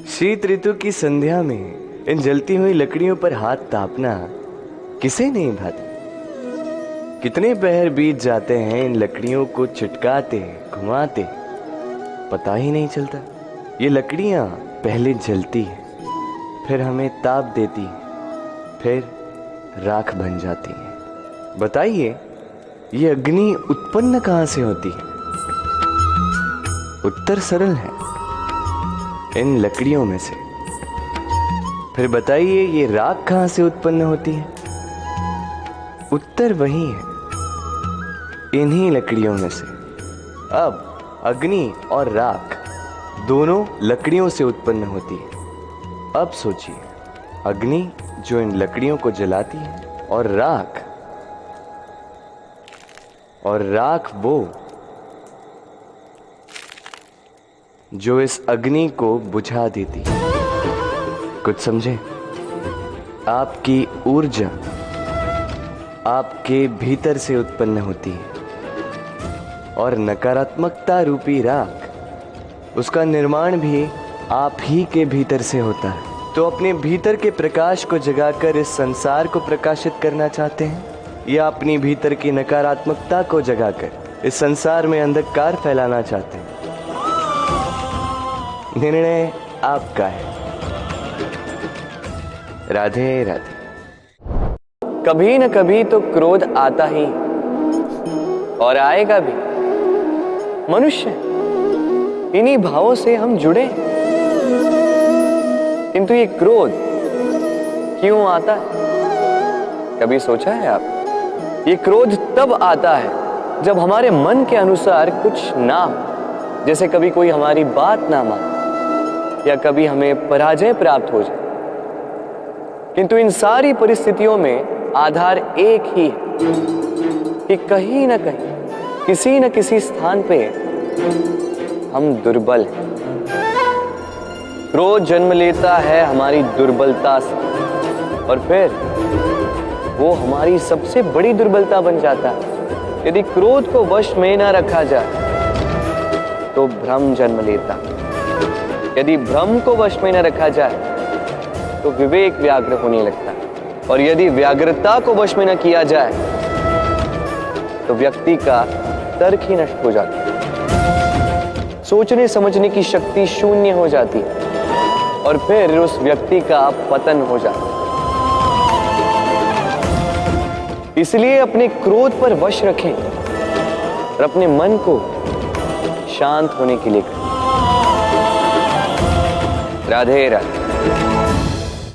शीत ऋतु की संध्या में इन जलती हुई लकड़ियों पर हाथ तापना किसे नहीं भाता। कितने पहर बीत जाते हैं इन लकड़ियों को चिटकाते घुमाते, पता ही नहीं चलता। ये लकड़ियां पहले जलती हैं, फिर हमें ताप देती हैं, फिर राख बन जाती हैं। बताइए, ये अग्नि उत्पन्न कहां से होती है? उत्तर सरल है, इन लकड़ियों में से। फिर बताइए, ये राख कहां से उत्पन्न होती है? उत्तर वही है, इन्हीं लकड़ियों में से। अब अग्नि और राख दोनों लकड़ियों से उत्पन्न होती है। अब सोचिए, अग्नि जो इन लकड़ियों को जलाती है, और राख वो जो इस अग्नि को बुझा देती है। कुछ समझे? आपकी ऊर्जा आपके भीतर से उत्पन्न होती है, और नकारात्मकता रूपी राख, उसका निर्माण भी आप ही के भीतर से होता है। तो अपने भीतर के प्रकाश को जगाकर इस संसार को प्रकाशित करना चाहते हैं, या अपनी भीतर की नकारात्मकता को जगाकर इस संसार में अंधकार फैलाना चाहते हैं? निर्णय आपका है। राधे राधे। कभी न कभी तो क्रोध आता ही, और आएगा भी। मनुष्य इन्हीं भावों से हम जुड़े। किंतु ये क्रोध क्यों आता है? कभी सोचा है आप? ये क्रोध तब आता है जब हमारे मन के अनुसार कुछ ना हो। जैसे कभी कोई हमारी बात ना माने, या कभी हमें पराजय प्राप्त हो जाए। किंतु इन सारी परिस्थितियों में आधार एक ही है कि कहीं ना कहीं, किसी न किसी स्थान पे हम दुर्बल हैं। क्रोध जन्म लेता है हमारी दुर्बलता से, और फिर वो हमारी सबसे बड़ी दुर्बलता बन जाता है। यदि क्रोध को वश में न रखा जाए तो भ्रम जन्म लेता है। यदि भ्रम को वश में न रखा जाए तो विवेक व्याग्र होने लगता है, और यदि व्याग्रता को वश में न किया जाए तो व्यक्ति का तर्क ही नष्ट हो जाता है। सोचने समझने की शक्ति शून्य हो जाती है, और फिर उस व्यक्ति का पतन हो जाता है। इसलिए अपने क्रोध पर वश रखें और अपने मन को शांत होने के लिए करें। राधे राधे।